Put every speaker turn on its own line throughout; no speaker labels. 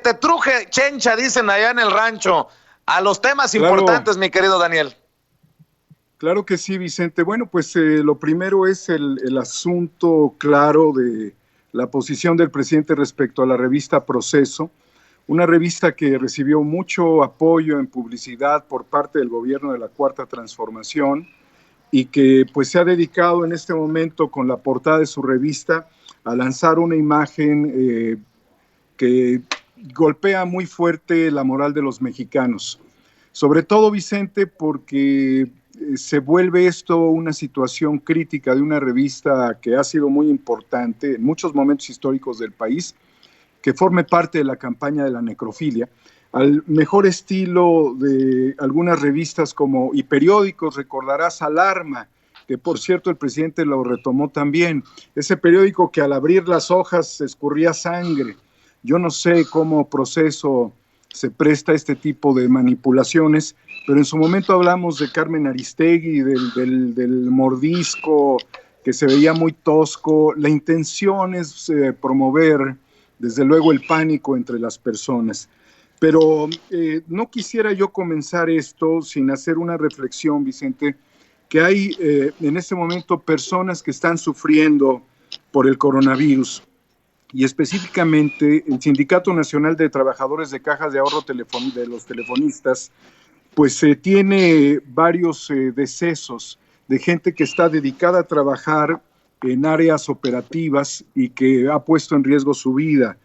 te truje chencha, dicen allá en el rancho, a los temas
Claro,
importantes, mi querido Daniel.
claro que sí, Vicente. Bueno, pues lo primero es el asunto claro de la posición del presidente respecto a la revista Proceso, una revista que recibió mucho apoyo en publicidad por parte del gobierno de la Cuarta Transformación y que pues se ha dedicado en este momento con la portada de su revista a lanzar una imagen que golpea muy fuerte la moral de los mexicanos. Sobre todo, Vicente, porque se vuelve esto una situación crítica de una revista que ha sido muy importante en muchos momentos históricos del país, que forme parte de la campaña de la necrofilia, al mejor estilo de algunas revistas como y periódicos, recordarás Alarma, que por cierto el presidente lo retomó también, ese periódico que al abrir las hojas escurría sangre. Yo no sé cómo Proceso se presta a este tipo de manipulaciones, pero en su momento hablamos de Carmen Aristegui, del mordisco, que se veía muy tosco. La intención es promover, desde luego, el pánico entre las personas. Pero no quisiera yo comenzar esto sin hacer una reflexión, Vicente, que hay en este momento personas que están sufriendo por el coronavirus y específicamente el Sindicato Nacional de Trabajadores de Cajas de Ahorro de los telefonistas, pues tiene varios decesos de gente que está dedicada a trabajar en áreas operativas y que ha puesto en riesgo su vida.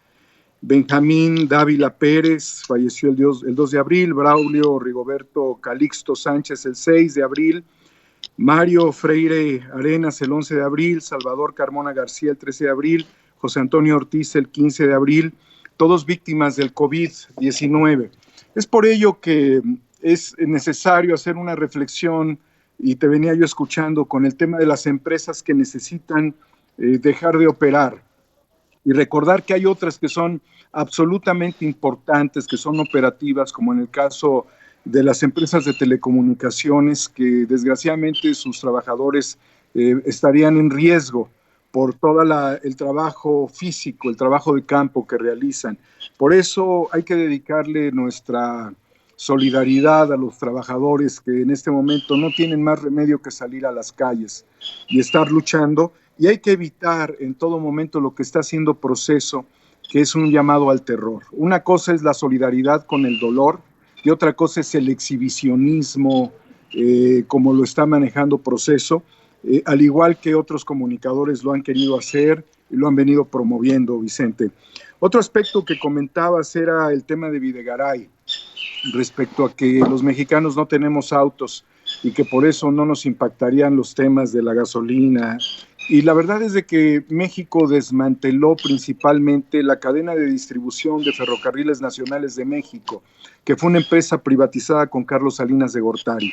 Benjamín Dávila Pérez falleció el 2 de abril, Braulio Rigoberto Calixto Sánchez el 6 de abril, Mario Freire Arenas el 11 de abril, Salvador Carmona García el 13 de abril, José Antonio Ortiz el 15 de abril, todos víctimas del COVID-19. Es por ello que es necesario hacer una reflexión, y te venía yo escuchando, con el tema de las empresas que necesitan dejar de operar y recordar que hay otras que son absolutamente importantes, que son operativas, como en el caso de las empresas de telecomunicaciones, que desgraciadamente sus trabajadores estarían en riesgo por todo el trabajo físico, el trabajo de campo que realizan. Por eso hay que dedicarle nuestra solidaridad a los trabajadores que en este momento no tienen más remedio que salir a las calles y estar luchando, y hay que evitar en todo momento lo que está haciendo Proceso, que es un llamado al terror. Una cosa es la solidaridad con el dolor y otra cosa es el exhibicionismo, como lo está manejando Proceso, al igual que otros comunicadores lo han querido hacer y lo han venido promoviendo, Vicente. Otro aspecto que comentabas era el tema de Videgaray, respecto a que los mexicanos no tenemos autos y que por eso no nos impactarían los temas de la gasolina. Y la verdad es de que México desmanteló principalmente la cadena de distribución de Ferrocarriles Nacionales de México, que fue una empresa privatizada con Carlos Salinas de Gortari.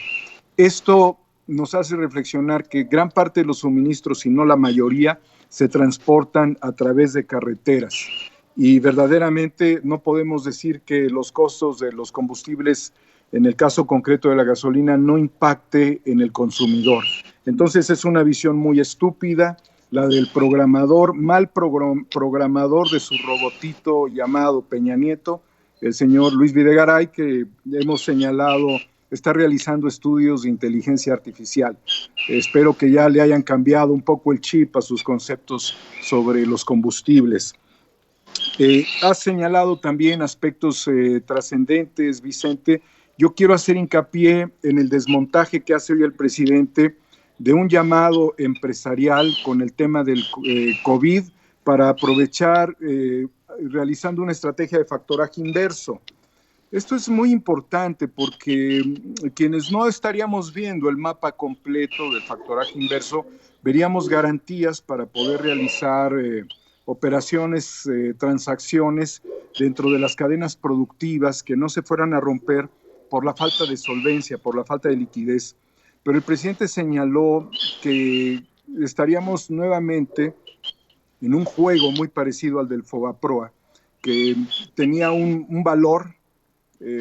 Esto nos hace reflexionar que gran parte de los suministros, si no la mayoría, se transportan a través de carreteras. Y verdaderamente no podemos decir que los costos de los combustibles, en el caso concreto de la gasolina, no impacte en el consumidor. Entonces es una visión muy estúpida, la del programador, mal programador de su robotito llamado Peña Nieto, el señor Luis Videgaray, que hemos señalado está realizando estudios de inteligencia artificial. Espero que ya le hayan cambiado un poco el chip a sus conceptos sobre los combustibles. Has señalado también aspectos trascendentes, Vicente. Yo quiero hacer hincapié en el desmontaje que hace hoy el presidente de un llamado empresarial con el tema del COVID para aprovechar, realizando una estrategia de factoraje inverso. Esto es muy importante porque quienes no estaríamos viendo el mapa completo del factoraje inverso, veríamos garantías para poder realizar operaciones, transacciones dentro de las cadenas productivas que no se fueran a romper por la falta de solvencia, por la falta de liquidez. Pero el presidente señaló que estaríamos nuevamente en un juego muy parecido al del Fobaproa, que tenía un valor,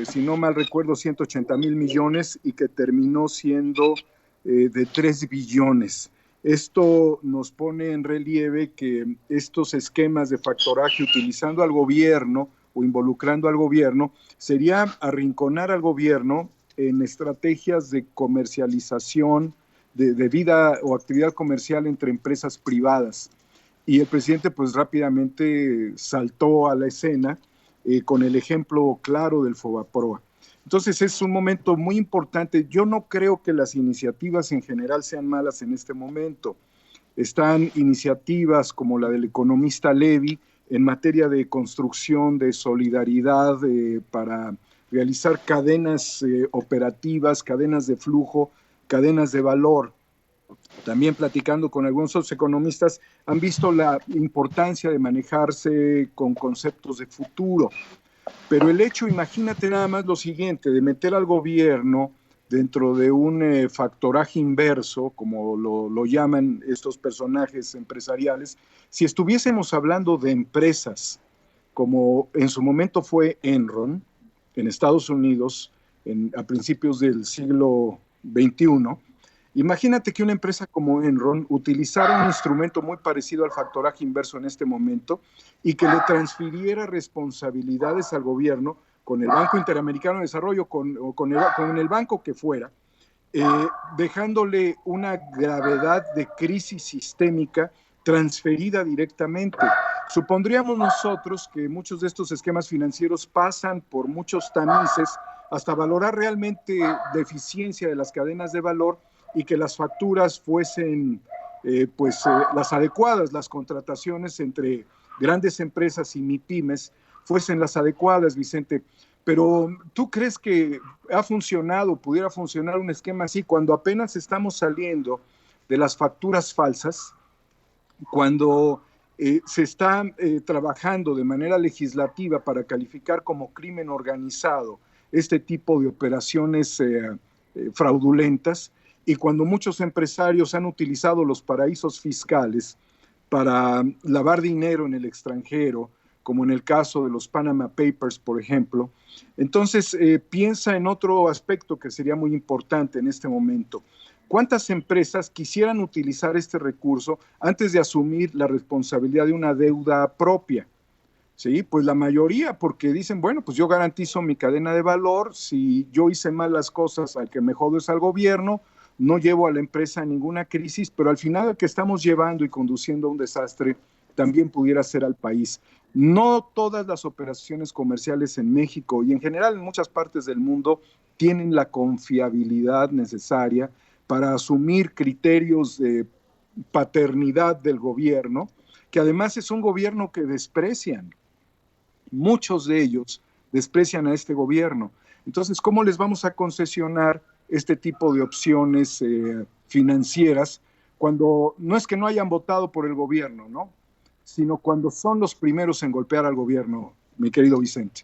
si no mal recuerdo, 180,000 millones y que terminó siendo de 3 billones. Esto nos pone en relieve que estos esquemas de factoraje utilizando al gobierno o involucrando al gobierno, sería arrinconar al gobierno en estrategias de comercialización, de vida o actividad comercial entre empresas privadas. Y el presidente pues rápidamente saltó a la escena con el ejemplo claro del Fobaproa. Entonces es un momento muy importante. Yo no creo que las iniciativas en general sean malas en este momento. Están iniciativas como la del economista Levy en materia de construcción de solidaridad para realizar cadenas operativas, cadenas de flujo, cadenas de valor. También platicando con algunos otros economistas, han visto la importancia de manejarse con conceptos de futuro. Pero el hecho, imagínate nada más lo siguiente, de meter al gobierno dentro de un factoraje inverso, como lo llaman estos personajes empresariales, si estuviésemos hablando de empresas, como en su momento fue Enron, en Estados Unidos, a principios del siglo XXI, imagínate que una empresa como Enron utilizara un instrumento muy parecido al factoraje inverso en este momento y que le transfiriera responsabilidades al gobierno con el Banco Interamericano de Desarrollo, con el banco que fuera, dejándole una gravedad de crisis sistémica transferida directamente. Supondríamos nosotros que muchos de estos esquemas financieros pasan por muchos tamices hasta valorar realmente la eficiencia de las cadenas de valor y que las facturas fuesen las adecuadas, las contrataciones entre grandes empresas y MIPYMES fuesen las adecuadas, Vicente. Pero ¿tú crees que ha funcionado, pudiera funcionar un esquema así cuando apenas estamos saliendo de las facturas falsas, cuando se está trabajando de manera legislativa para calificar como crimen organizado este tipo de operaciones fraudulentas, y cuando muchos empresarios han utilizado los paraísos fiscales para lavar dinero en el extranjero, como en el caso de los Panama Papers, por ejemplo? Entonces, piensa en otro aspecto que sería muy importante en este momento. ¿Cuántas empresas quisieran utilizar este recurso antes de asumir la responsabilidad de una deuda propia? Sí, pues la mayoría, porque dicen, bueno, pues yo garantizo mi cadena de valor, si yo hice mal las cosas, al que me jodo es al gobierno, no llevo a la empresa a ninguna crisis, pero al final el que estamos llevando y conduciendo a un desastre también pudiera ser al país. No todas las operaciones comerciales en México y en general en muchas partes del mundo tienen la confiabilidad necesaria para asumir criterios de paternidad del gobierno, que además es un gobierno que desprecian. Muchos de ellos desprecian a este gobierno. Entonces, ¿cómo les vamos a concesionar este tipo de opciones financieras cuando no es que no hayan votado por el gobierno, ¿no? Sino cuando son los primeros en golpear al gobierno, mi querido Vicente?